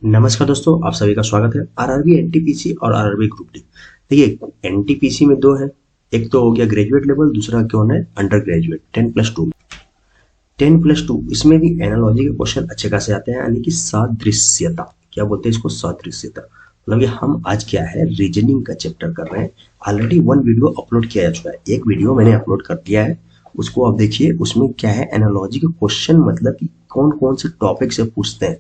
नमस्कार दोस्तों, आप सभी का स्वागत है आरआरबी एनटीपीसी और आरआरबी ग्रुप डी। देखिए, एनटीपीसी में दो है, एक तो हो गया ग्रेजुएट लेवल, दूसरा कौन है अंडर ग्रेजुएट 10+2। 10+2 इसमें भी एनालॉजी के क्वेश्चन अच्छे खासे आते हैं, यानी कि सादृश्यता। क्या बोलते हैं इसको? सादृश्यता। मतलब कि हम आज क्या है, रीजनिंग का चैप्टर कर रहे हैं। ऑलरेडी वन वीडियो अपलोड किया जा चुका है, एक वीडियो मैंने अपलोड कर दिया है, उसको आप देखिए। उसमें क्या है, एनालॉजी के क्वेश्चन, मतलब कि कौन कौन से टॉपिक से पूछते हैं,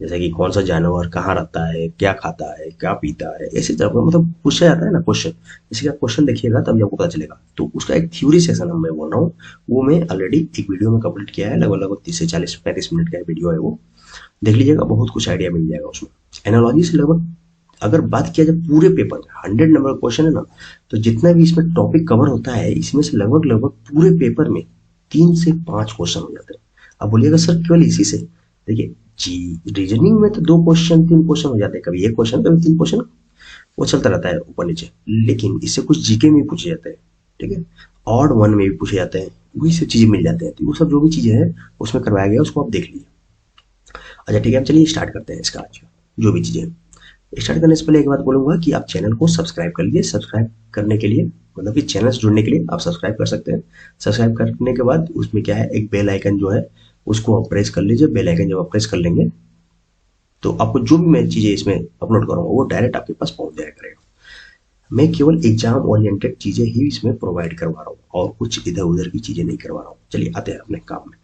जैसे कि कौन सा जानवर कहाँ रहता है, क्या खाता है, क्या पीता है, ऐसे तरह का मतलब पूछा जाता है ना क्वेश्चन। जैसे कि आप क्वेश्चन देखिएगा तब आपको पता चलेगा। तो उसका एक थ्योरी सेशन मैं बोल रहा हूँ, वो मैं ऑलरेडी एक वीडियो में कंप्लीट किया है। लगभग लगभग 30 से 40-35 मिनट का वीडियो है, वो देख लीजिएगा, बहुत कुछ आइडिया मिल जाएगा उसमें। एनालॉजी से लगभग अगर बात किया जाए पूरे पेपर में 100 नंबर का क्वेश्चन है ना, तो जितना भी इसमें टॉपिक कवर होता है, इसमें से लगभग लगभग पूरे पेपर में 3 से 5 क्वेश्चन हो जाते हैं। अब बोलिएगा सर केवल इसी से? देखिए जी, रीजनिंग में तो 2 क्वेश्चन 3 क्वेश्चन हो जाते हैं, कभी एक क्वेश्चन कभी 3 क्वेश्चन, वो चलता रहता है ऊपर नीचे। लेकिन इससे कुछ जीके में भी पूछे जाते हैं, ठीक है, ऑड वन में भी पूछे जाते हैं, वही सब चीजें मिल जाते हैं। तो वो सब जो भी चीजें हैं उसमें करवाया गया, उसको आप देख लीजिए। अच्छा ठीक है, अब चलिए स्टार्ट करते हैं इसका आज का जो भी चीजें हैं। स्टार्ट करने से पहले एक बात बोलूंगा कि आप चैनल को सब्सक्राइब कर लीजिए। सब्सक्राइब करने के लिए मतलब कि चैनल से जुड़ने के लिए आप सब्सक्राइब कर सकते हैं। सब्सक्राइब करने के बाद उसमें क्या है, एक बेल आइकन जो है उसको आप प्रेस कर लीजिए। बेल आइकन जब आप प्रेस कर लेंगे तो आपको जो भी मैं चीजें इसमें अपलोड करूंगा वो डायरेक्ट आपके पास पहुंच जाया करेगा। मैं केवल एग्जाम ओरिएंटेड चीजें ही इसमें प्रोवाइड करवा रहा हूँ और कुछ इधर उधर की चीजें नहीं करवा रहा हूँ। चलिए आते हैं अपने काम में।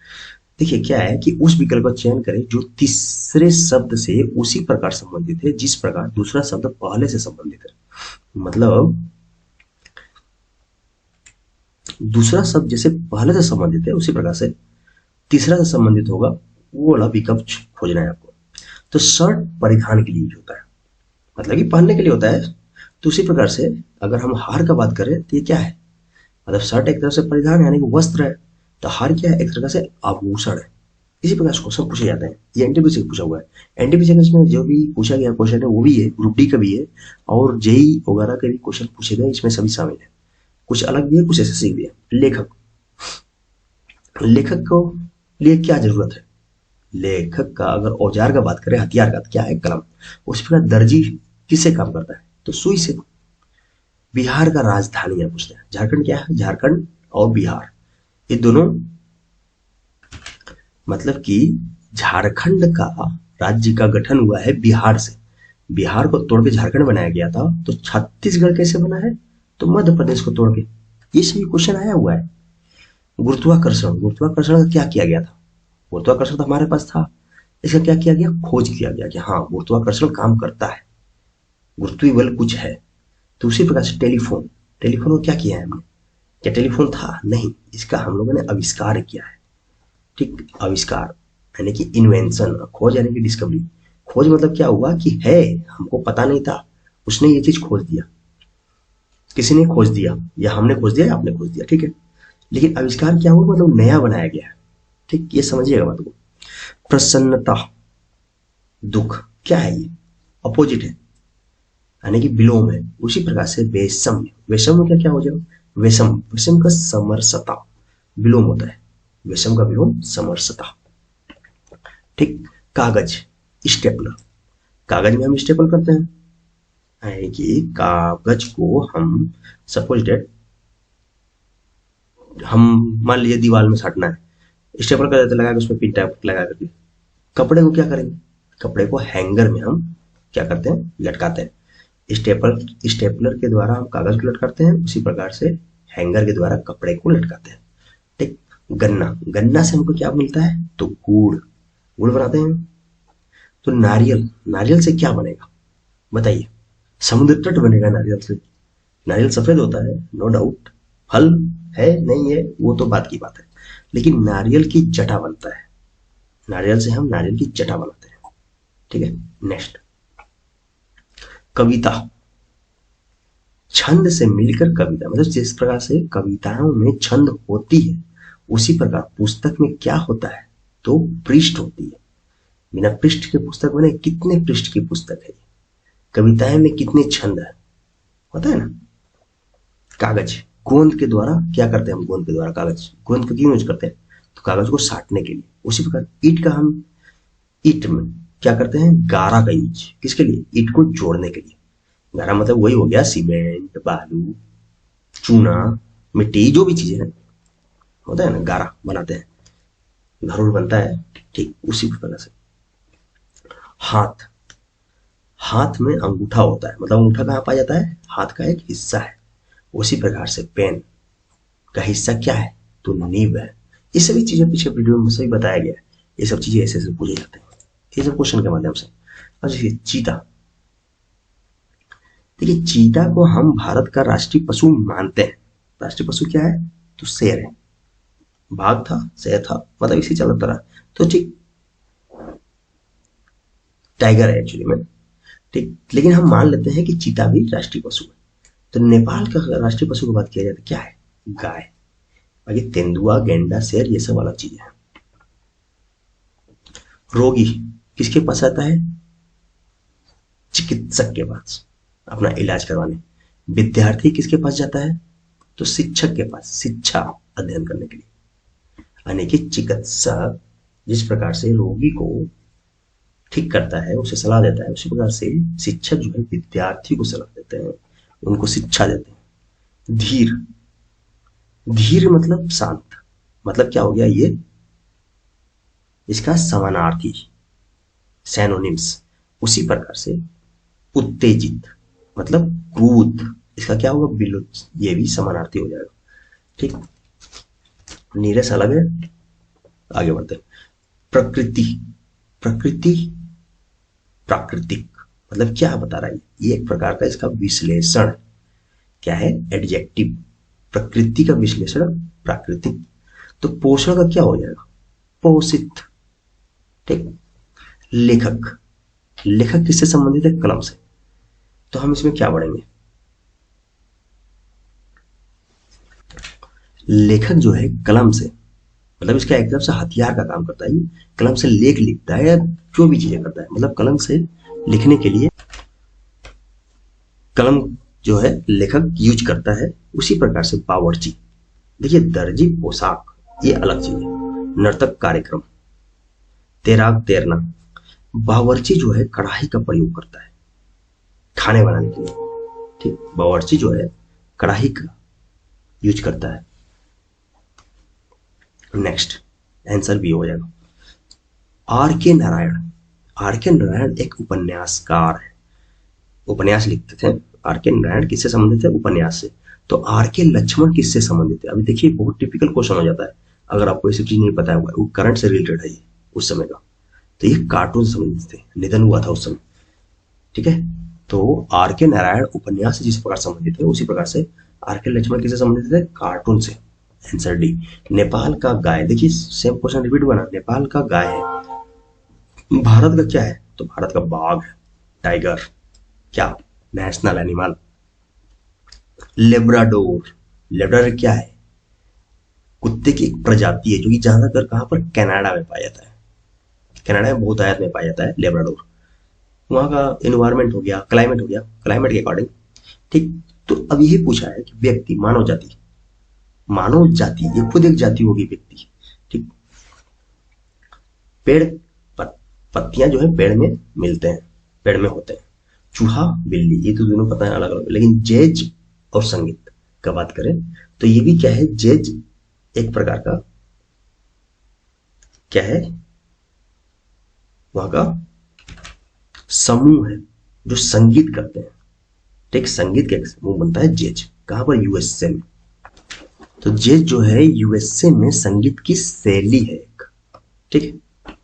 देखिए क्या है कि उस विकल्प का चयन करें जो तीसरे शब्द से उसी प्रकार संबंधित है जिस प्रकार दूसरा शब्द पहले से संबंधित है। मतलब दूसरा शब्द जैसे पहले से संबंधित है उसी प्रकार से तीसरा से संबंधित होगा, वो वाला विकल्प खोजना है आपको। तो शर्ट परिधान के लिए यूज होता है, मतलब कि पहनने के लिए होता है। तो उसी प्रकार से अगर हम हार का बात करें तो ये क्या है, मतलब शर्ट एक तरह से परिधान यानी कि वस्त्र है, तो हार क्या है, एक तरह से आभूषण है। इसी प्रकार से क्वेश्चन पूछे जाते हैं। ये एनटीपीसी से पूछा हुआ है। एनटीपीसी में जो भी पूछा गया क्वेश्चन है वो भी है, ग्रुप डी का भी है, और जेई वगैरह के भी क्वेश्चन पूछे गए, इसमें सभी शामिल है। कुछ अलग भी है, कुछ एसएससी भी है। लेखक, लेखक को लिए क्या जरूरत है? लेखक का अगर औजार का बात करें, हथियार का, तो क्या है, कलम। उसी प्रकार दर्जी किससे काम करता है? तो सुई से। बिहार का राजधानी है पूछते हैं। झारखंड क्या है? झारखंड और बिहार ये दोनों, मतलब कि झारखंड का राज्य का गठन हुआ है बिहार से। बिहार को तोड़ के झारखंड बनाया गया था। तो छत्तीसगढ़ कैसे बना है? तो मध्य प्रदेश को तोड़ के। ये सभी क्वेश्चन आया हुआ है। गुरुत्वाकर्षण, गुरुत्वाकर्षण का क्या किया गया था? गुरुत्वाकर्षण तो हमारे पास था, इसका क्या किया गया, खोज किया गया कि हाँ गुरुत्वाकर्षण काम करता है, गुरुत्वीय बल कुछ है। तो उसी प्रकार से टेलीफोन, टेलीफोन को क्या किया है हमने? क्या टेलीफोन था? नहीं, इसका हम लोगों ने आविष्कार किया है। ठीक, आविष्कार यानी कि इन्वेंशन, खोज यानी कि डिस्कवरी। खोज मतलब क्या हुआ कि है, हमको पता नहीं था, उसने ये चीज खोज दिया, किसी ने खोज दिया, या हमने खोज दिया या आपने खोज दिया, ठीक है। लेकिन आविष्कार क्या हुआ, मतलब नया बनाया गया है। ठीक, ये समझिएगा बात को। प्रसन्नता, दुख, क्या है ये? अपोजिट है, यानी कि विलोम है। उसी प्रकार से वैषम्य, वैषम्य का क्या हो जाएगा? वैषम, वैषम का समरसता, विलोम होता है। वैषम का विलोम समरसता। ठीक, कागज, स्टेपलर, कागज में हम स्टेपल करते हैं, यानी कि कागज को हम सपोज डेट हम मान लीजिए दीवार में साटना है, स्टेपल कर देते, लगा के उसमें पिन टाइप लगा करके। कपड़े को क्या करेंगे? कपड़े को हैंगर में हम क्या करते हैं, लटकाते हैं। स्टेपलर के द्वारा हम कागज को लटकाते हैं, उसी प्रकार से हैंगर के द्वारा कपड़े को लटकाते हैं। ठीक, गन्ना, गन्ना से हमको क्या मिलता है? तो गुड़, गुड़ बनाते हैं। तो नारियल, नारियल से क्या बनेगा बताइए? समुद्र तट बनेगा नारियल से। नारियल सफेद होता है, नो डाउट। फल है नहीं है वो तो बात की बात है, लेकिन नारियल की जटा बनता है। नारियल से हम नारियल की जटा बनाते हैं, ठीक है। नेक्स्ट, कविता, छंद से मिलकर कविता, मतलब जिस प्रकार से कविताओं में छंद होती है उसी प्रकार पुस्तक में क्या होता है? तो पृष्ठ होती है। बिना पृष्ठ के पुस्तक बने? कितने पृष्ठ की पुस्तक है? कविताएं में कितने छंद है, होता है ना। कागज, गोंद के द्वारा क्या करते हैं हम? गोंद के द्वारा कागज, गोंद को क्यों यूज करते हैं? तो कागज को साटने के लिए। उसी प्रकार ईट का हम ईट में क्या करते हैं, गारा का यूज किसके लिए, ईंट को जोड़ने के लिए। गारा मतलब वही हो गया सीमेंट, बालू, चूना, मिट्टी, जो भी चीजें हैं होता है ना, गारा बनाते हैं, घर उर बनता है, ठीक उसी प्रकार से। हाथ, हाथ में अंगूठा होता है, मतलब अंगूठा कहाँ पाया जाता है, हाथ का एक हिस्सा है। उसी प्रकार से पेन का हिस्सा क्या है, तो नीब है। ये सभी चीजें पीछे वीडियो में सभी बताया गया है। ये सब चीजें ऐसे ऐसे पूछे जाते हैं, ये सब क्वेश्चन के माध्यम से। अब देखिए चीता, देखिए चीता को हम भारत का राष्ट्रीय पशु मानते हैं। राष्ट्रीय पशु क्या है, तो शेर है। बाघ था, शेर था, मतलब इसी चलता रहा, तो ठीक टाइगर है एक्चुअली में, ठीक। लेकिन हम मान लेते हैं कि चीता भी राष्ट्रीय पशु है। तो नेपाल का राष्ट्रीय पशु की बात किया जाए तो क्या है, गाय। बाकी तेंदुआ, गेंडा, शेर ये सब अलग चीजें हैं। रोगी किसके पास आता है, चिकित्सक के पास अपना इलाज करवाने। विद्यार्थी किसके पास जाता है, तो शिक्षक के पास शिक्षा अध्ययन करने के लिए। यानी कि चिकित्सक जिस प्रकार से रोगी को ठीक करता है, उसे सलाह देता है, उसी प्रकार से शिक्षक जो है विद्यार्थी को सलाह देते हैं, उनको शिक्षा देते हैं। धीर, धीर मतलब शांत, मतलब क्या हो गया ये, इसका समानार्थी सैनोनिम्स। उसी प्रकार से उत्तेजित मतलब क्रोध, इसका क्या होगा, विलुप्त, ये भी समानार्थी हो जाएगा, ठीक। नीरस अलग है, आगे बढ़ते हैं। प्रकृति, प्रकृति प्राकृतिक, मतलब क्या बता रहा है, ये एक प्रकार का इसका विश्लेषण क्या है, एडजेक्टिव। प्रकृति का विश्लेषण प्राकृतिक। तो पोषण का क्या हो जाएगा, पोषित, ठीक। लेखक, लेखक किससे संबंधित है, कलम से। तो हम इसमें क्या पढ़ेंगे, लेखक जो है कलम से, मतलब इसका एकदम से हथियार का काम करता है, कलम से लेख लिखता है या जो भी चीजें करता है, मतलब कलम से लिखने के लिए कलम जो है लेखक यूज करता है। उसी प्रकार से बावर्ची, देखिए दर्जी पोशाक, ये अलग चीज है। नर्तक कार्यक्रम, तैराक तैरना। बावर्ची जो है कढ़ाई का प्रयोग करता है खाने बनाने के लिए, ठीक। बावर्ची जो है कढ़ाई का यूज करता है। नेक्स्ट आंसर भी हो जाएगा। आर के नारायण, आर के नारायण एक उपन्यासकार है, उपन्यास लिखते थे। आर के नारायण किससे संबंधित है, उपन्यास से। तो आर के लक्ष्मण किससे संबंधित है, अभी देखिए बहुत टिपिकल क्वेश्चन हो जाता है अगर आपको ये सब चीज नहीं पता होगा, वो करंट से रिलेटेड है ये उस समय का। तो ये कार्टून से संबंधित थे, निधन हुआ था उस समय, ठीक है। तो आर के नारायण उपन्यास से जिस प्रकार संबंधित है, उसी प्रकार से आर के लक्ष्मण किससे संबंधित है, कार्टून से। Answer D. नेपाल का गाय, देखिए सेम क्वेश्चन रिपीट बना, नेपाल का गाय है। भारत का क्या है, तो भारत का बाघ है, टाइगर, क्या नेशनल एनिमल। लेब्राडोर, लेब्राडोर क्या है, कुत्ते की एक प्रजाति है जो कि ज्यादातर कहां पर, कनाडा में पाया जाता है। कनाडा में बहुत आयत में पाया जाता है लेब्राडोर। वहां का एनवायरमेंट हो गया, क्लाइमेट हो गया, क्लाइमेट के अकॉर्डिंग, ठीक। तो अब यही पूछा है कि व्यक्ति, मानव जाति, मानव जाति ये खुद एक जाति होगी व्यक्ति, ठीक। पेड़ पत्तियां जो है पेड़ में मिलते हैं, पेड़ में होते हैं। चूहा, बिल्ली, ये तो दोनों पता है अलग अलग, लेकिन जैज और संगीत का बात करें तो ये भी क्या है, जैज एक प्रकार का क्या है, वहां का समूह है जो संगीत करते हैं, ठीक। संगीत का एक समूह बनता है जैज, कहां पर, यूएसए में। तो जैज जो है यूएसए में संगीत की शैली है एक, ठीक है।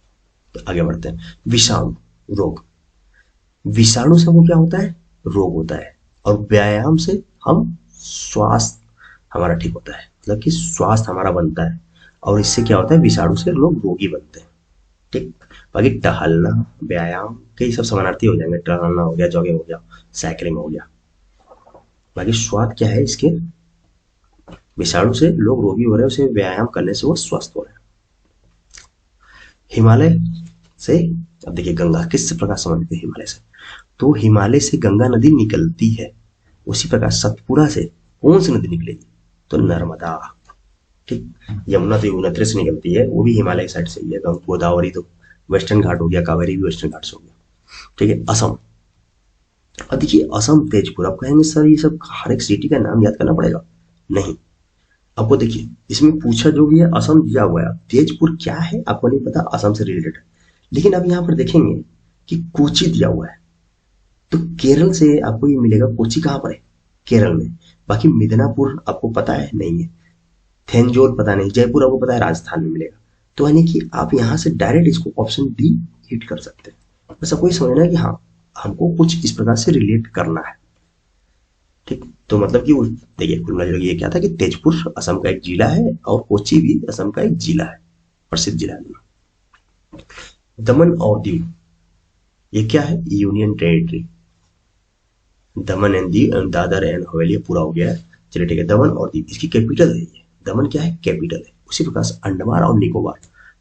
तो आगे बढ़ते हैं। विषाणु, रोग, विषाणु से वो क्या होता है, रोग होता है। और व्यायाम से हम स्वास्थ्य हमारा ठीक होता है, मतलब कि स्वास्थ्य हमारा बनता है। और इससे क्या होता है, विषाणु से लोग रोगी बनते हैं, ठीक। बाकी टहलना, व्यायाम के सब समानार्थी हो जाएंगे, टहलना हो गया, जॉगिंग हो गया, साइकिलिंग हो गया। बाकी स्वाद क्या है इसके, विषाणु से लोग रोगी हो रहे हैं, उसे व्यायाम करने से वो स्वस्थ हो रहे हैं। हिमालय से, अब देखिए गंगा किस प्रकार संबंधित है हिमालय से, तो हिमालय से गंगा नदी निकलती है। उसी प्रकार सतपुरा से कौन सी नदी निकलेगी, तो नर्मदा, ठीक। यमुना तो यमुना से निकलती है, वो भी हिमालय साइड से ही है, गोदावरी तो वेस्टर्न घाट हो गया, कावेरी भी वेस्टर्न घाट से हो गया। ठीक है, असम। अब देखिए असम तेजपुर, आप कहेंगे सर ये सब हर एक सिटी का नाम याद करना पड़ेगा? नहीं, आपको देखिए इसमें पूछा जो भी है असम दिया हुआ है, तेजपुर क्या है आपको नहीं पता, असम से रिलेटेड है। लेकिन अब यहाँ पर देखेंगे कि कोची दिया हुआ है, तो केरल से आपको ये मिलेगा। कोची कहाँ पर है? केरल में। बाकी मिदनापुर आपको पता है? नहीं है। थेंजोर पता नहीं, जयपुर आपको पता है राजस्थान में मिलेगा। तो यानी कि आप यहाँ से डायरेक्ट इसको ऑप्शन डी हिट कर सकते हैं। बस आपको ये समझना है कि हाँ हमको कुछ इस प्रकार से रिलेट करना है। ठीक, तो मतलब कि देखिए कुल मिलाकर ये क्या था कि तेजपुर असम का एक जिला है और कोची भी असम का एक जिला है, प्रसिद्ध जिला है। दमन और दीव ये क्या है? Union territory. Daman and Diu, Dadar and हवेली पूरा हो गया है। चलिए ठीक है, दमन और दीव इसकी कैपिटल है ये। दमन क्या है? कैपिटल है। उसी प्रकार से अंडमान और निकोबार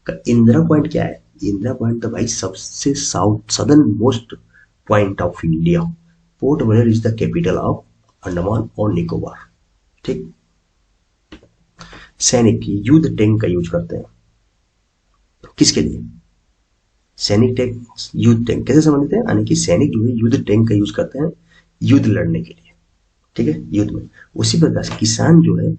का इंदिरा पॉइंट क्या है? इंदिरा पॉइंट तो भाई सबसे south southern most point of India. Port Blair is the capital of Andaman और निकोबार। ठीक, सैनिक युद्ध टैंक का यूज करते हैं किसके लिए? सैनिक टैंक, युद्ध टैंक कैसे समझते हैं? यानी कि सैनिक जो है युद्ध टैंक का यूज करते हैं युद्ध लड़ने के लिए। ठीक है, युद्ध में। उसी प्रकार से किसान जो है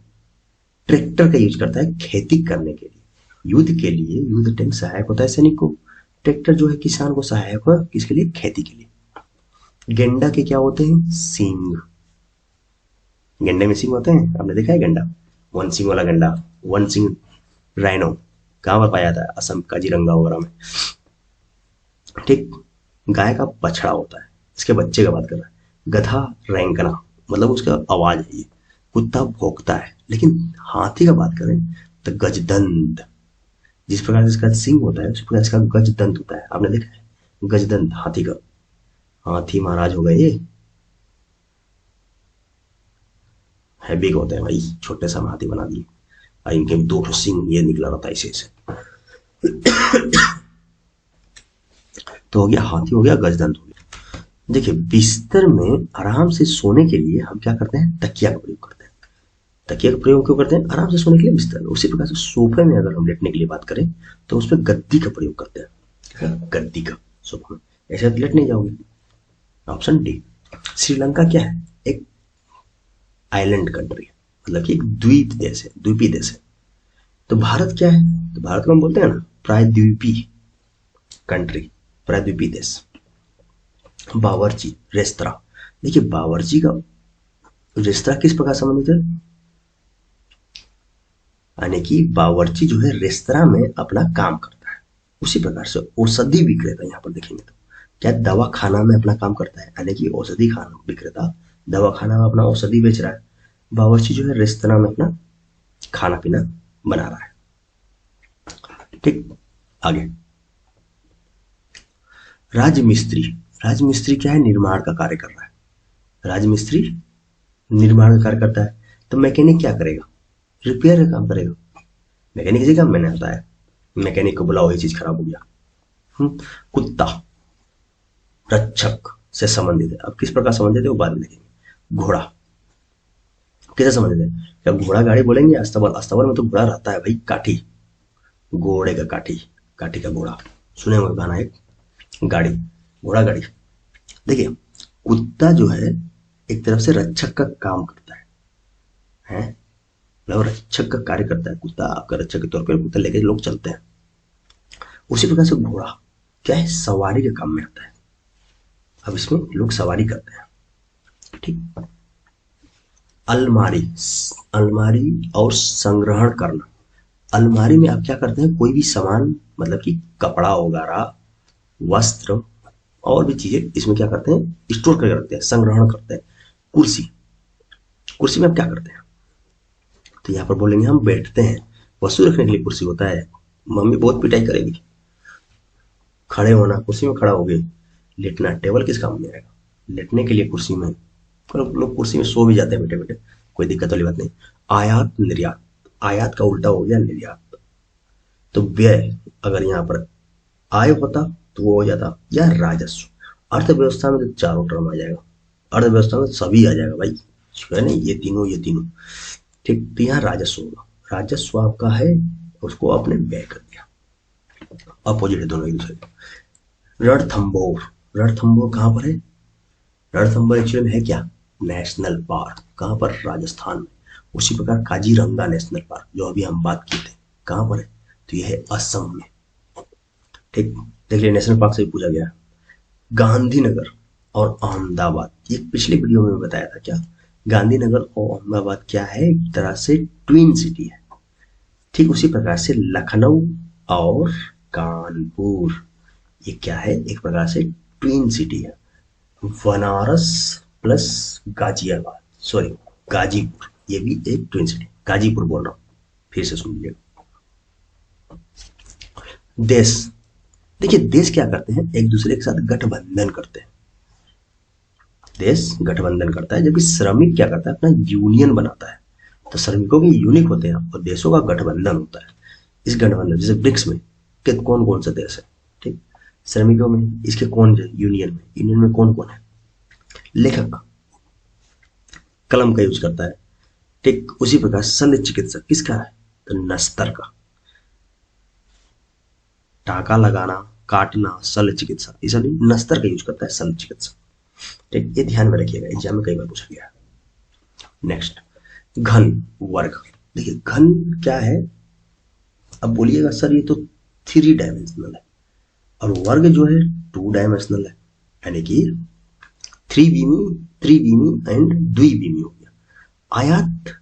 ट्रैक्टर का यूज करता है खेती करने के लिए। युद्ध के लिए युद्ध टैंक सहायक होता है सैनिक को, ट्रैक्टर जो है किसान को सहायक होगा किसके लिए? खेती के लिए। गेंडा के क्या होते हैं? सींग। गेंडे में सींग होते हैं, आपने देखा है गेंडा? वन सींग वाला गेंडा, वन सींग राइनो कहां पर पाया जाता है? असम काजीरंगा वगैरह में। ठीक, गाय का बछड़ा होता है, इसके बच्चे का बात कर रहा है। गधा रैंकना, मतलब उसका आवाज है ये। कुत्ता भौंकता है। लेकिन हाथी का बात करें तो गजदंत, जिस प्रकार से इसका सिंग होता है उस प्रकार इसका गजदंत होता है। आपने देखा है गजदंत हाथी का? हाथी महाराज हो गए ये, हैवी होते हैं भाई, छोटे सा हाथी बना दिए और इनके दो सिंग ये निकला रहता है इसे से। तो हो गया हाथी, हो गया गजदंत हो गया। देखिए बिस्तर में आराम से सोने के लिए हम क्या करते हैं? तकिया का प्रयोग करते हैं। तकिया का प्रयोग क्यों करते हैं? आराम से सोने के लिए बिस्तर में। उसी प्रकार से सोफे में अगर हम लेटने के लिए बात करें तो उस पर गद्दी का प्रयोग करते हैं। गद्दी का सोफा में, ऐसे लेट नहीं जाओगे। Option D. श्रीलंका क्या है? एक आइलैंड कंट्री है, मतलब कि एक द्वीप देश है, द्वीपी देश है। तो भारत क्या है? तो भारत को हम बोलते हैं ना प्रायद्वीपी कंट्री, प्रायद्वीपी देश। बावर्ची रेस्तरा, देखिए बावर्ची का रेस्तरा किस प्रकार संबंधित है? यानी कि बावर्ची जो है रेस्तरा में अपना काम करता है। उसी प्रकार से औषधि विक्रेता, यहाँ पर देखेंगे तो क्या दवा खाना में अपना काम करता है, यानी कि औषधि खाना विक्रेता दवा खाना में अपना औषधि बेच रहा है। बावर्ची जो है रेस्तरा में अपना खाना पीना बना रहा है। ठीक, आगे राजमिस्त्री। राजमिस्त्री क्या है? निर्माण का कार्य कर रहा है। राजमिस्त्री निर्माण का कार्य करता है। तो मैकेनिक क्या करेगा? रिपेयर का काम करेगा। मैकेनिक इसी काम मैंने होता है, मैकेनिक को बुलाओ ये चीज खराब हो गया। कुत्ता रक्षक से संबंधित है। अब किस प्रकार संबंधित है वो बाद में देखेंगे। घोड़ा कैसे संबंधित है? क्या घोड़ा गाड़ी बोलेंगे? अस्तबल, अस्तबल में तो घोड़ा रहता है भाई, काठी, घोड़े का काठी, काठी का घोड़ा। सुने हुए गाना एक गाड़ी, घोड़ा गाड़ी। देखिए कुत्ता जो है एक तरफ से रक्षक का काम करता है, मतलब रक्षक का कार्य करता है कुत्ता। आपका रक्षक के तौर पर कुत्ता लेके लोग चलते हैं। उसी प्रकार से घोड़ा क्या है? सवारी के काम में आता है। अब इसमें लोग सवारी करते हैं। ठीक, अलमारी, अलमारी और संग्रहण करना। अलमारी में आप क्या करते हैं? कोई भी सामान, मतलब कि कपड़ा वगैरह, वस्त्र और भी चीजें इसमें क्या करते हैं? स्टोर करके रखते हैं, संग्रहण करते हैं। कुर्सी, कुर्सी में आप क्या करते हैं? तो यहाँ पर बोलेंगे हम बैठते हैं। वस्तु रखने के लिए कुर्सी होता है। मम्मी बहुत पिटाई करेगी। खड़े होना, कुर्सी में खड़ा हो गए। लेटना, टेबल किस काम में आएगा? लेटने के लिए कुर्सी में, लोग कुर्सी में सो भी जाते हैं बैठे बैठे, कोई दिक्कत वाली बात नहीं। आयात निर्यात, आयात का उल्टा हो गया निर्यात। तो व्यय, अगर यहाँ पर आय होता तो वो हो जाता या राजस्व। अर्थव्यवस्था में तो चारों टर्म आ जाएगा, अर्थव्यवस्था में सभी आ जाएगा भाई, है नहीं, ये तीनों ये तीनों। ठीक, तो यहाँ राजस्व होगा। राजस्व आपका है, उसको आपने व्यय कर दिया। अपोजिट है दोनों एक दूसरे के। रणथंभौर, रणथंभौर कहाँ पर है? रणथंभौर एक्चुअली में है क्या? National park. कहाँ पर? राजस्थान में। उसी प्रकार काजीरंगा नेशनल पार्क जो अभी हम बात किए थे, कहाँ पर है? तो यह है असम में। ठीक, देख लिया नेशनल पार्क से भी पूछा गया। गांधीनगर और अहमदाबाद, ये पिछले वीडियो में बताया था क्या? गांधीनगर और अहमदाबाद क्या है? एक तरह से ट्विन सिटी है। ठीक उसी प्रकार से लखनऊ और कानपुर, ये क्या है? एक प्रकार से ट्विन सिटी है। बनारस प्लस गाजियाबाद, सॉरी गाजीपुर, ये भी एक ट्विन सिटी। गाजीपुर बोल रहा हूँ, फिर से सुन लीजिएगा। देश, देखिए देश क्या करते हैं? एक दूसरे के साथ गठबंधन करते हैं। देश गठबंधन करता है, जबकि श्रमिक क्या करता है? अपना यूनियन बनाता है। तो श्रमिकों के यूनिक होते हैं और देशों का गठबंधन होता है। इस गठबंधन जैसे ब्रिक्स में कौन कौन से देश है? ठीक, श्रमिकों में इसके कौन है? यूनियन में कौन कौन है? लेखक कलम का यूज करता है। ठीक उसी प्रकार शल्य चिकित्सक किसका है? तो नस्तर का। टाका लगाना, काटना, शल्य चिकित्सा, ये सब नस्तर का यूज करता है शल्य चिकित्सक। ठीक, ये ध्यान में रखिएगा, एग्जाम में कई बार पूछा गया है। नेक्स्ट, घन वर्ग। देखिए घन क्या है? अब बोलिएगा सर ये तो 3 डायमेंशनल है और वर्ग जो है 2 डायमेंशनल है, यानी कि त्रिविमी एंड द्विविमी हो गया। आयत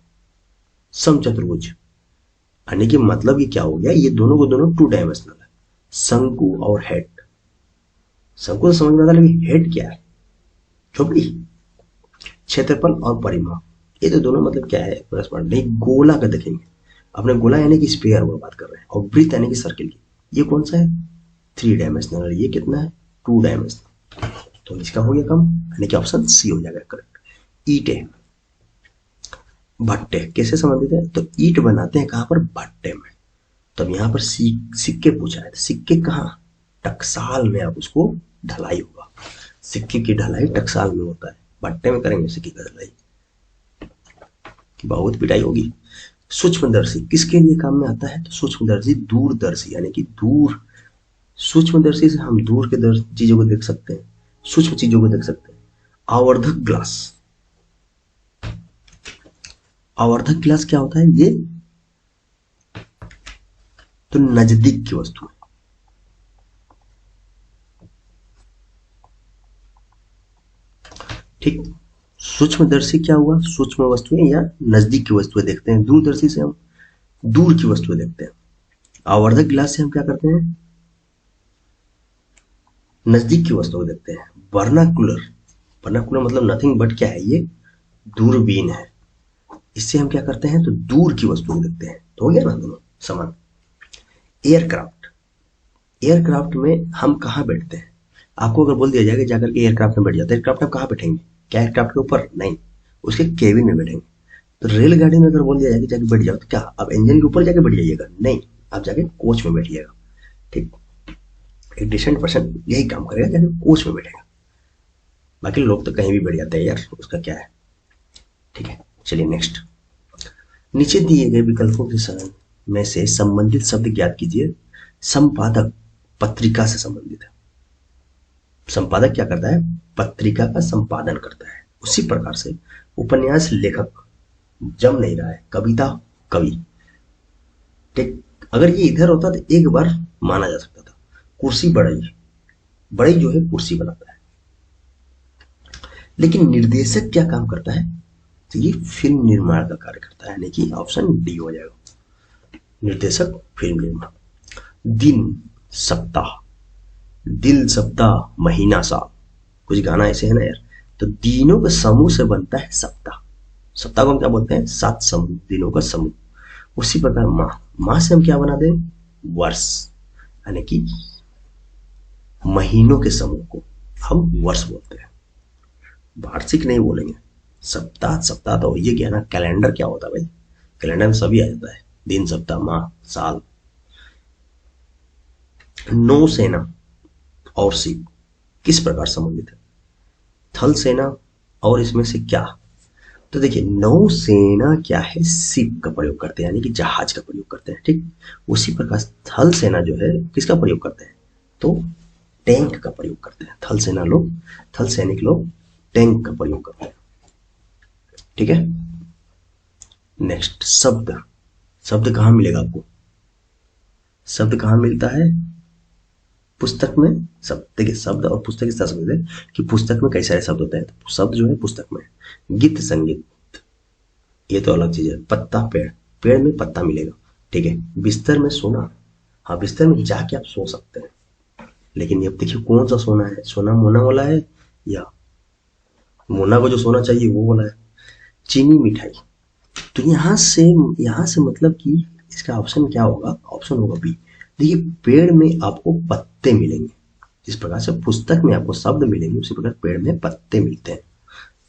समचतुर्भुज, यानी कि मतलब ये क्या हो गया? ये दोनों को दोनों 2 डायमेंशनल है। शंकु और हेड, शंकु तो समझ में आता, लेकिन हेड क्या है? झोपड़ी। क्षेत्रफल और परिमाप, ये तो दोनों मतलब क्या है? परस्पर नहीं। गोला का देखेंगे अपने, गोला यानी कि स्फीयर को बात कर रहे हैं, और वृत्त यानी कि सर्किल की। ये कौन सा है? 3 डायमेंशनल। ये कितना है? 2 डायमेंशनल। तो इसका हो गया कम, यानी कि ऑप्शन सी हो जाएगा करेक्ट। ईंटें, भट्टे कैसे संबंधित है? तो ईंट बनाते हैं कहां पर? भट्टे में। तब यहां पर सिक्के पूछा है, सिक्के कहाँ? टकसाल में। आप उसको ढलाई होगा, सिक्के की ढलाई टकसाल में होता है, भट्टे में करेंगे सिक्के की ढलाई, बहुत पिटाई होगी। सूक्ष्मदर्शी किसके लिए काम में आता है? तो सूक्ष्मदर्शी दूरदर्शी, यानी कि दूर। सूक्ष्मदर्शी से हम दूर के चीजों को देख सकते हैं, सूक्ष्म चीजों को देख सकते हैं। आवर्धक ग्लास, आवर्धक ग्लास क्या होता है? ये तो नजदीक की वस्तु है। ठीक, सूक्ष्मदर्शी क्या हुआ? सूक्ष्म वस्तुएं या नजदीक की वस्तुएं देखते हैं। दूरदर्शी से हम दूर की वस्तुएं देखते हैं। आवर्धक ग्लास से हम क्या करते हैं? नजदीक की वस्तुओं को देखते हैं। वर्नाकुलर, वर्नाकुलर मतलब नथिंग बट क्या है? ये दूरबीन है। इससे हम क्या करते हैं? तो दूर की वस्तुओं को देखते हैं। तो हो गया ना दोनों समान। एयरक्राफ्ट, एयरक्राफ्ट में हम कहाँ बैठते हैं? आपको अगर बोल दिया जाएगा जाकर के एयरक्राफ्ट में बैठ जाते हैं, एयरक्राफ्ट में कहाँ बैठेंगे? क्या एयरक्राफ्ट के ऊपर? नहीं, उसके केबिन में बैठेंगे। तो रेलगाड़ी में अगर बोल दिया जाएगा जाके बैठ जाओ, तो क्या आप इंजन के ऊपर जाके बैठ जाइएगा? नहीं, आप जाके कोच में बैठिएगा। ठीक, एक डिसेंट पर्सन यही काम करेगा, जाके कोच में बैठेगा। बाकी लोग तो कहीं भी बैठ जाते हैं यार, उसका क्या है। ठीक है, चलिए नेक्स्ट। नीचे दिए गए विकल्पों के साथ में से संबंधित शब्द ज्ञात कीजिए। संपादक पत्रिका से संबंधित है। संपादक क्या करता है? पत्रिका का संपादन करता है। उसी प्रकार से उपन्यास लेखक जम नहीं रहा है, कविता कवि। ठीक, अगर ये इधर होता तो एक बार माना जा सकता था। कुर्सी बढ़ई, बढ़ई जो है कुर्सी बनाता है। लेकिन निर्देशक क्या काम करता है? तो ये फिल्म निर्माण का कार्य करता है, यानी कि ऑप्शन डी हो जाएगा। निर्देशक फिल्म निर्माण। दिन सप्ताह, दिल सप्ताह महीना साल, कुछ गाना ऐसे है ना यार। तो दिनों के समूह से बनता है सप्ताह। सप्ताह को हम क्या बोलते हैं? 7 समूह, दिनों का समूह। उसी प्रकार माह, माह से हम क्या बनाते हैं? वर्ष, यानी कि महीनों के समूह को हम वर्ष बोलते हैं, वार्षिक नहीं बोलेंगे। सप्ताह, सप्ताह तो ये क्या ना, कैलेंडर क्या होता है भाई? कैलेंडर में सभी आ जाता है, दिन सप्ताह माह साल। नौसेना और शिप किस प्रकार संबंधित है? थल सेना और इसमें से क्या? तो देखिए नौसेना क्या है, शिप का प्रयोग करते हैं, यानी कि जहाज का प्रयोग करते हैं, ठीक। उसी प्रकार थल सेना जो है किसका प्रयोग करते हैं, तो टैंक का प्रयोग करते हैं। थल सेना लोग, थल सैनिक लोग टैंक का प्रयोग करते हैं, ठीक है। नेक्स्ट शब्द, शब्द कहाँ मिलेगा आपको, शब्द कहाँ मिलता है, पुस्तक में। शब्द देखिए, शब्द और पुस्तक इस तरह समझ लें कि पुस्तक में कई सारे शब्द होते हैं, तो शब्द जो है पुस्तक में। गीत संगीत ये तो अलग चीज है। पत्ता पेड़, पेड़ में पत्ता मिलेगा, ठीक है। बिस्तर में सोना, हाँ बिस्तर में जाके आप सो सकते हैं, लेकिन ये देखिए कौन सा सोना है, सोना मोना वाला है या मोना को जो सोना चाहिए वो वाला है। चीनी मिठाई, तो यहाँ से मतलब कि इसका ऑप्शन क्या होगा, ऑप्शन होगा बी। देखिए पेड़ में आपको पत्ते मिलेंगे, जिस प्रकार से पुस्तक में आपको शब्द मिलेंगे उसी प्रकार पेड़ में पत्ते मिलते हैं,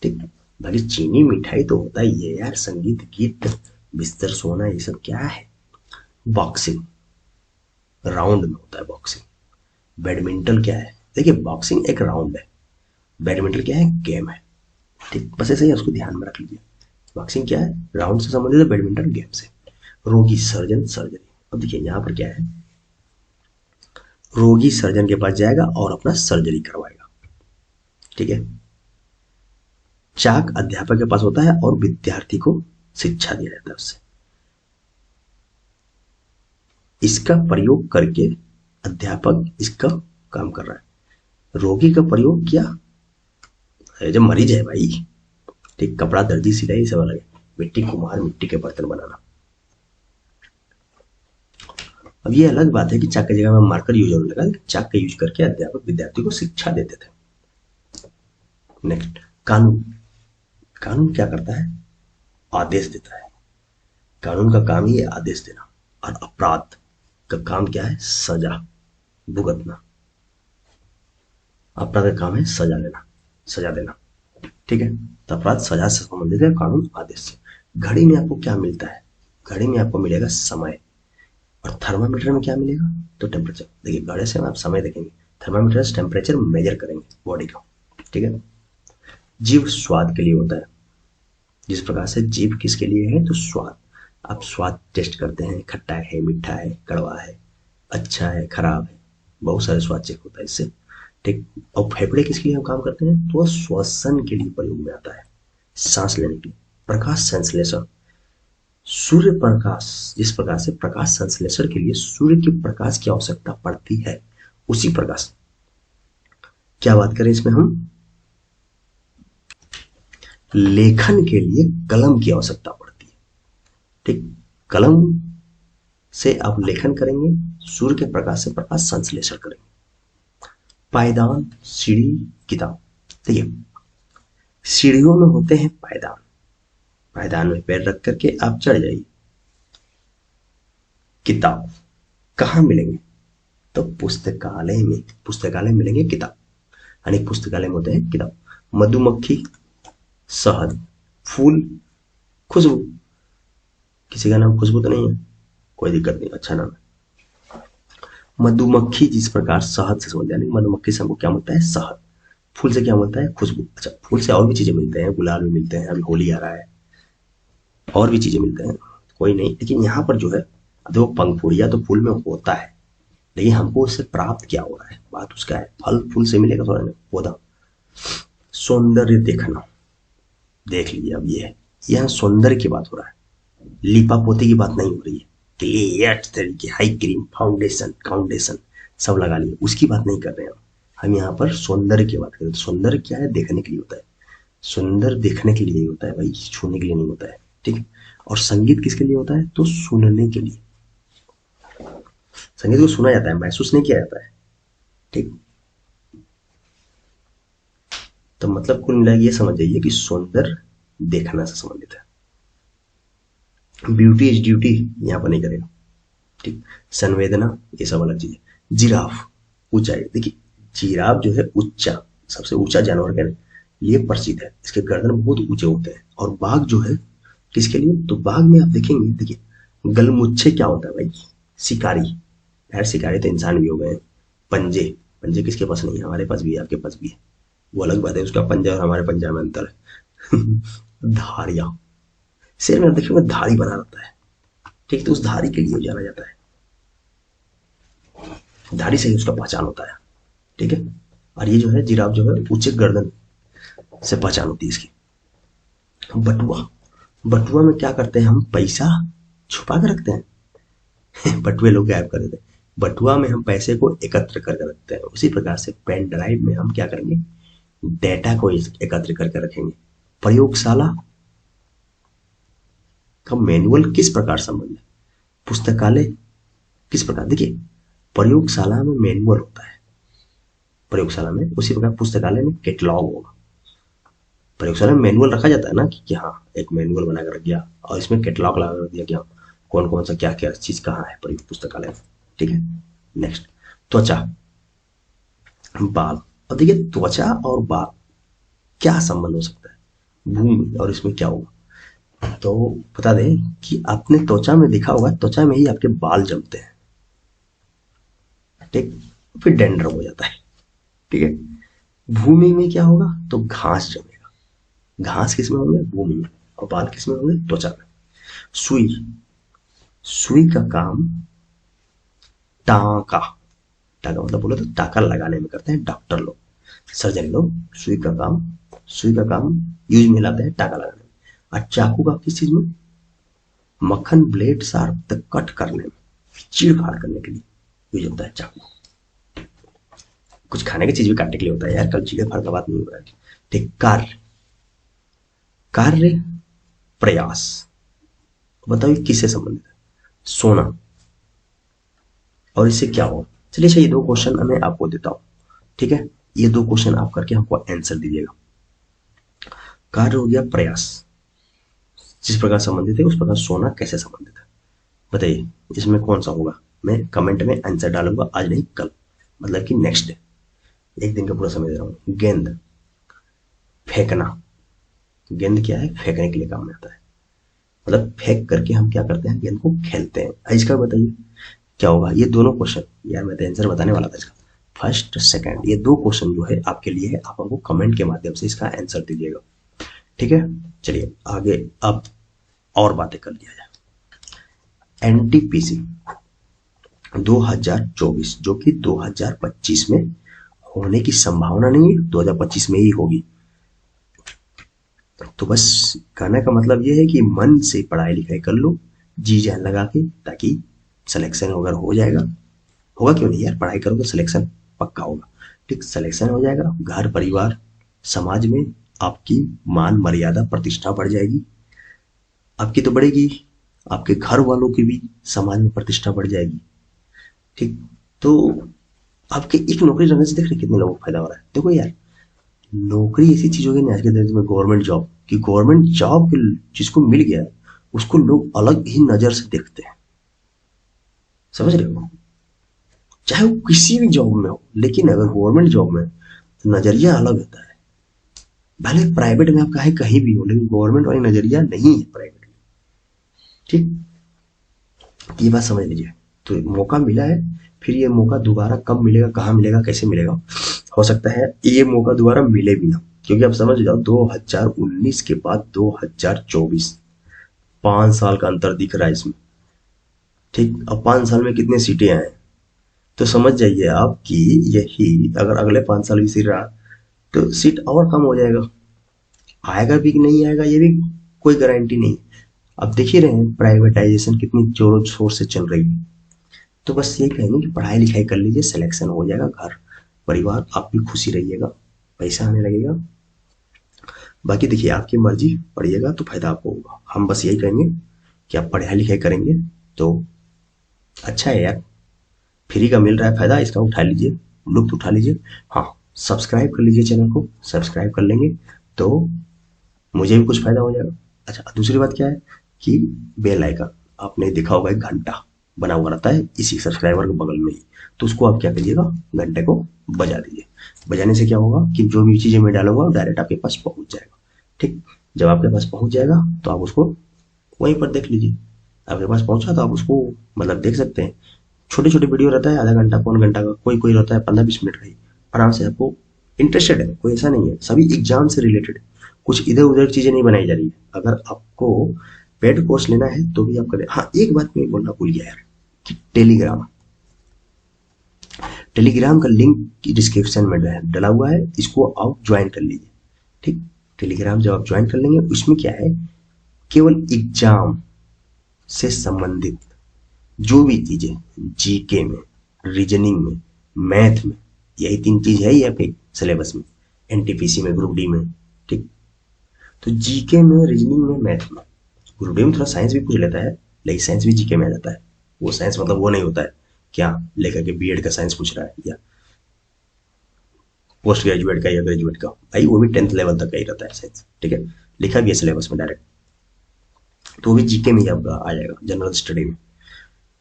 ठीक। बाकी चीनी मिठाई तो होता ही है यार, संगीत गीत बिस्तर सोना ये सब क्या है। बॉक्सिंग राउंड में होता है बॉक्सिंग। बैडमिंटन क्या है, देखिए बॉक्सिंग एक राउंड है, बैडमिंटन क्या है, गेम है, ठीक। बस ऐसे ही उसको ध्यान में रख लीजिए। बॉक्सिंग क्या है, राउंड से संबंधित है, बैडमिंटन गेम से। रोगी सर्जन सर्जरी, अब देखिए यहाँ पर क्या है, रोगी सर्जन के पास जाएगा और अपना सर्जरी करवाएगा, ठीक है। चाक अध्यापक के पास होता है और विद्यार्थी को शिक्षा दिया जाता है उससे। इसका प्रयोग करके अध्यापक इसका काम कर रहा है। रोगी का प्रयोग किया, जब मरीज है भाई, ठीक। कपड़ा दर्जी सिलाई सब अलग है, मिट्टी कुम्हार मिट्टी के बर्तन बनाना। अब ये अलग बात है कि चाक की जगह में मार्कर यूज होने लगा, चाक का यूज करके अध्यापक विद्यार्थी को शिक्षा देते थे। नेक्स्ट कानून, कानून क्या करता है, आदेश देता है। कानून का काम ही है आदेश देना, और अपराध का काम क्या है, सजा भुगतना। अपराध का काम है सजा लेना, सजा देना, ठीक है। तो अपराध सजा से संबंधित है, कानून आदेश से। घड़ी में आपको क्या मिलता है, घड़ी में आपको मिलेगा समय, और थर्मामीटर में क्या मिलेगा, तो टेम्परेचर। देखिए घड़े से आप समय देखेंगे, थर्मामीटर से टेम्परेचर मेजर करेंगे बॉडी का, ठीक है। जीभ स्वाद के लिए होता है, जिस प्रकार से जीभ किसके लिए है, तो स्वाद। आप स्वाद टेस्ट करते हैं, खट्टा है मीठा है कड़वा है अच्छा है खराब है, बहुत सारे स्वाद चेक होता है इससे, ठीक। और फेफड़े किसके लिए हम काम करते हैं, तो श्वसन के लिए प्रयोग में आता है, सांस लेने के लिए। प्रकाश संश्लेषण, सूर्य प्रकाश, जिस प्रकार से प्रकाश संश्लेषण के लिए सूर्य के प्रकाश की आवश्यकता पड़ती है, उसी प्रकाश क्या बात करें इसमें हम, लेखन के लिए कलम की आवश्यकता पड़ती है, ठीक। कलम से आप लेखन करेंगे, सूर्य के प्रकाश से प्रकाश संश्लेषण करेंगे। पायदान सीढ़ी किताब, देखिए सीढ़ियों में होते हैं पायदान, पायदान में पैर रख करके आप चढ़ जाइए। किताब कहाँ मिलेंगे, तो पुस्तकालय में, पुस्तकालय मिलेंगे किताब, अनेक पुस्तकालय में होते हैं किताब। मधुमक्खी शहद, फूल खुशबू, किसी का नाम खुशबू तो नहीं है, कोई दिक्कत नहीं, अच्छा नाम है। मधुमक्खी जिस प्रकार शहद से समझ जाने, मधुमक्खी से हमको क्या मिलता है, शहद। फूल से क्या मिलता है, खुशबू। अच्छा फूल से और भी चीजें मिलते हैं, गुलाल भी मिलते हैं, अभी होली आ रहा है, और भी चीजें मिलते हैं, कोई नहीं। लेकिन यहाँ पर जो है देखो पंखुड़िया तो फूल में होता है, लेकिन हमको उससे प्राप्त क्या हो रहा है, बात उसका है। फल फूल से मिलेगा थोड़ा, पौधा। सौंदर्य देखना, देख लीजिए अब ये है, यहाँ सौंदर्य की बात हो रहा है, लिपा पोती की बात नहीं हो रही है क्लियर तरीके हाई क्रीम फाउंडेशन फाउंडेशन सब लगा लिए, उसकी बात नहीं कर रहे हैं हम यहाँ पर सौंदर्य की बात करें। तो सौंदर्य क्या है, देखने के लिए होता है, सुंदर देखने के लिए नहीं होता है भाई, छूने के लिए नहीं होता है, ठीक। और संगीत किसके लिए होता है, तो सुनने के लिए। संगीत को सुना जाता है, महसूस नहीं किया जाता है, ठीक। तो मतलब कुल मिला ये समझ जाइए कि सौंदर्य देखना से संबंधित है। ब्यूटी इज ड्यूटी यहाँ पर नहीं करेगा, ठीक। संवेदना ये सब अलग चीज है। जिराफ ऊंचाई, देखिए जिराफ जो है ऊंचा, सबसे ऊंचा जानवर के लिए प्रसिद्ध है, इसके गर्दन बहुत ऊंचे होते हैं। और बाघ जो है किसके लिए, तो बाघ में आप देखेंगे, देखिए गलमुच्छे क्या होता है भाई, शिकारी, यार शिकारी तो इंसान भी हो गए। पंजे, पंजे किसके पास नहीं है, हमारे पास भी है आपके पास भी है, वो अलग बात है, उसका पंजा और हमारे पंजा में अंतर है धारियां, शेर में आप देखिएगा धारी बना रहता है, ठीक, तो उस धारी के लिए जाना जाता है, धारी से ही उसका पहचान होता है, ठीक है। और ये जो है जिराफ जो है ऊंचे गर्दन से पहचान होती है इसकी। बटुआ, बटुआ में क्या करते हैं हम, पैसा छुपा के रखते हैं बटुए लोग गायब कर देते हैं, बटुआ में हम पैसे को एकत्र करके रखते हैं। उसी प्रकार से पेन ड्राइव में हम क्या करेंगे, डेटा को एकत्र करके रखेंगे। प्रयोगशाला का मैनुअल किस प्रकार संबंध है, पुस्तकालय किस प्रकार, देखिए प्रयोगशाला में मैनुअल होता है, प्रयोगशाला में, उसी प्रकार पुस्तकालय में कैटलॉग होगा। प्रयोगशाला में मैनुअल रखा जाता है ना कि हाँ एक मैनुअल बना कर रख दिया और इसमें कैटलॉग लगा कर दिया कि हाँ कौन कौन सा क्या क्या चीज कहाँ है पुस्तकालय में, ठीक है। नेक्स्ट, त्वचा, बाल। अब देखिए त्वचा और बाल क्या संबंध हो सकता है, भूमि और इसमें क्या होगा, तो बता दें कि आपने त्वचा में देखा होगा, त्वचा में ही आपके बाल जमते हैं, ठीक, फिर डेंड्रम हो जाता है, ठीक है। भूमि में क्या होगा, तो घास जमेगा, घास किस में होंगे, भूमि में, और बाल किस में होंगे, त्वचा में। सुई, सुई का काम टाका, टाका मतलब बोले तो टाका लगाने में करते हैं डॉक्टर लोग, सर्जन लोग, सुई का काम यूज में लाते हैं टाका लगाने में। और चाकू का किस चीज में, मक्खन ब्लेड शार्प तक कट करने में, चीड़ फाड़ करने के लिए यूज होता है चाकू। कुछ खाने की चीज भी काटने के लिए होता है यार, कल चीड़े फाड़ का बात नहीं हो रहा है, ठीक। कार्य, कार्य प्रयास, बताओ किससे संबंधित है, सोना, और इससे क्या हो। चलिए ये दो क्वेश्चन मैं आपको देता हूं, ठीक है, ये दो क्वेश्चन आप करके हमको आंसर दीजिएगा। कार्य हो गया प्रयास, जिस प्रकार संबंधित है उस प्रकार सोना कैसे संबंधित है, बताइए इसमें कौन सा होगा। मैं कमेंट में आंसर डालूंगा, आज नहीं कल, मतलब कि नेक्स्ट डे, एक दिन का पूरा समय दे रहा हूं। गेंद, फेंकना, गेंद क्या है, फेंकने के लिए काम में आता है, मतलब फेंक करके हम क्या करते हैं, गेंद को खेलते हैं। इसका बताइए क्या होगा। ये दोनों क्वेश्चन यार मैं तो आंसर बताने वाला था इसका, फर्स्ट सेकंड, ये दो क्वेश्चन जो है आपके लिए है, आप हमको कमेंट के माध्यम से इसका आंसर दीजिएगा, ठीक है। चलिए आगे अब और बातें कर लिया जाए। एनटीपीसी 2024 जो कि 2025 में होने की संभावना नहीं है, 2025 में ही होगी। तो बस कहने का मतलब ये है कि मन से पढ़ाई लिखाई कर लो, जी जान लगा के, ताकि सिलेक्शन अगर हो जाएगा, होगा क्यों नहीं यार, पढ़ाई करो तो सिलेक्शन पक्का होगा, ठीक, सिलेक्शन हो जाएगा, घर परिवार समाज में आपकी मान मर्यादा प्रतिष्ठा बढ़ जाएगी, आपकी तो बढ़ेगी, आपके घर वालों की भी समाज में प्रतिष्ठा बढ़ जाएगी, ठीक। तो आपके एक नौकरी लगने से देख रहे कितने लोगों को फायदा हो रहा है। देखो यार नौकरी ऐसी चीज हो गई आज के दिन में, गवर्नमेंट जॉब, कि गवर्नमेंट जॉब जिसको मिल गया उसको लोग अलग ही नजर से देखते हैं, समझ रहे हो, चाहे वो किसी भी जॉब में हो, लेकिन अगर गवर्नमेंट जॉब में तो नजरिया अलग होता है। भले प्राइवेट में आप कहे कहीं भी हो, लेकिन गवर्नमेंट वाली नजरिया नहीं है प्राइवेट में, ठीक, ये बात समझ लीजिए। तो मौका मिला है, फिर ये मौका दोबारा कब मिलेगा, कहाँ मिलेगा, कैसे मिलेगा, हो सकता है ये मौका दोबारा मिले भी ना, क्योंकि आप समझ जाओ 2019 के बाद 2024, 5 साल का अंतर दिख रहा है इसमें, ठीक। अब 5 साल में कितने सीटें आए, तो समझ जाइए आप कि यही अगर अगले 5 साल भी सीट रहा तो सीट और कम हो जाएगा, आएगा भी कि नहीं आएगा ये भी कोई गारंटी नहीं। अब देख ही रहे हैं प्राइवेटाइजेशन कितनी जोरों शोर से चल रही है। तो बस ये कहेंगे कि पढ़ाई लिखाई कर लीजिए, सिलेक्शन हो जाएगा, घर परिवार आप भी खुशी रहिएगा, पैसा आने लगेगा, बाकी देखिए आपकी मर्जी, पढ़िएगा तो फायदा आपको होगा। हम बस यही कहेंगे कि आप पढ़ाई लिखाई करेंगे तो अच्छा है यार, फ्री का मिल रहा है फायदा, इसका उठा लीजिए, लुत्फ उठा लीजिए। हाँ सब्सक्राइब कर लीजिए चैनल को, सब्सक्राइब कर लेंगे तो मुझे भी कुछ फायदा हो जाएगा। अच्छा दूसरी बात क्या है कि बेल आइकन आपने देखा होगा, एक घंटा बना हुआ रहता है इसी सब्सक्राइबर के बगल में ही, तो उसको आप क्या करिएगा, घंटे को बजा दीजिए। बजाने से क्या होगा कि जो भी चीजें मैं डालूंगा डायरेक्ट आपके पास पहुंच जाएगा, ठीक। जब आपके पास पहुंच जाएगा तो आप उसको वहीं पर देख लीजिए, आपके पास पहुंचा तो आप उसको मतलब देख सकते हैं। छोटे छोटे वीडियो रहता है, आधा घंटा पौन घंटा का, कोई कोई रहता है 15-20 मिनट का ही, आराम से आपको इंटरेस्टेड है, कोई ऐसा नहीं है, सभी एग्जाम से रिलेटेड, कुछ इधर उधर चीजें नहीं बनाई जा रही है। अगर आपको पेड कोर्स लेना है तो भी आप करें। हाँ, एक बात मैं बोलना भूल गया यार कि टेलीग्राम, टेलीग्राम का लिंक डिस्क्रिप्शन में डला हुआ है, इसको आप ज्वाइन कर लीजिए। ठीक, टेलीग्राम जब आप ज्वाइन कर लेंगे उसमें क्या है, केवल एग्जाम से संबंधित जो भी चीजें, जीके में, रीजनिंग में, मैथ में, यही 3 चीज है या फिर सिलेबस में, एनटीपीसी में, ग्रुप डी में। ठीक, तो जीके में, रीजनिंग में, मैथ में, ग्रुप डी में थोड़ा साइंस भी पूछ लेता है, लेकिन साइंस भी जीके में आ जाता है। वो साइंस मतलब वो नहीं होता है क्या लेकर के बीएड का साइंस पूछ रहा है या पोस्ट ग्रेजुएट का या ग्रेजुएट का, भाई वो भी 10th लेवल तक का ही रहता है साइंस। ठीक है, लिखा भी है सिलेबस में डायरेक्ट, तो वो भी जीके में ही आपका आ जाएगा, जनरल स्टडी में।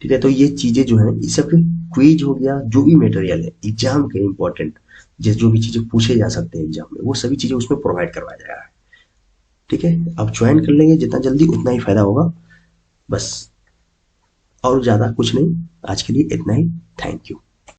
ठीक है, तो ये चीजें जो है, इस सब क्विज हो गया, जो भी मटेरियल है एग्जाम के इंपॉर्टेंट, जो भी चीजें पूछे जा सकते हैं एग्जाम में, वो सभी चीजें उसमें प्रोवाइड करवाया जाएगा। ठीक है, आप ज्वाइन कर लेंगे जितना जल्दी उतना ही फायदा होगा, बस, और ज्यादा कुछ नहीं। आज के लिए इतना ही। Thank you.